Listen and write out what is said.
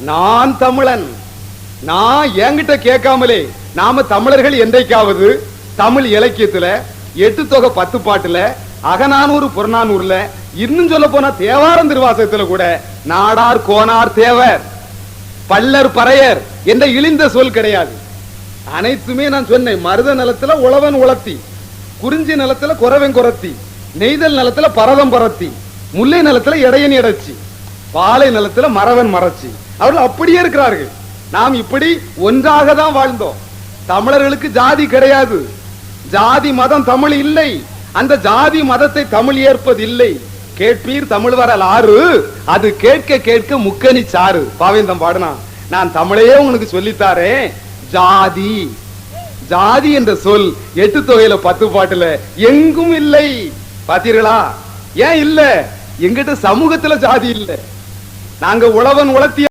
நான் தமிழன். நான் என்கிட்ட கேட்காமலே நாம தமிழர்கள் என்றைக்காவது தமிழ் இலக்கியத்துல 8 தொகை 10 பாட்டுல அகநானூறு புறநானூறுல இன்னும் சொல்ல போனா தேவாரம் திருவாசகத்துல கூட நாடார் கோனார் தேவர் பல்லர் பறையர் என்ற இழிந்த சொல் கிடையாது. அனைத்துமே நான் சொன்னேன். மருத நிலத்துல உழவன் உளத்தி, குறிஞ்சி நிலத்துல குறவன் குரத்தி, நெய்தல் நிலத்துல பரதம் பரத்தி, முல்லை நிலத்துல இடையன் இடைச்சி, பாலை நிலத்துல மறவன் மறைச்சி. அவர்கள் அப்படியே இருக்கிறார்கள். நாம் இப்படி ஒன்றாக தான் வாழ்ந்தோம். தமிழர்களுக்கு ஜாதி கிடையாது. ஜாதி மதம் தமிழ் இல்லை. அந்த ஜாதி மதத்தை தமிழ் ஏற்பதில்லை. கேட்பீர் தமிழ் வரல் ஆறு, அது கேட்க கேட்க முக்கனி சாறு. பாவேந்தம் பாடுனா, நான் தமிழையே உங்களுக்கு சொல்லித்தாரேன். ஜாதி ஜாதி என்ற சொல் 8 தொகையில 10 பாட்டுல எங்கும் இல்லை. பாத்தீர்களா? ஏன் இல்ல? எங்கிட்ட சமூகத்துல ஜாதி இல்ல. நாங்க உழவன் உளத்தி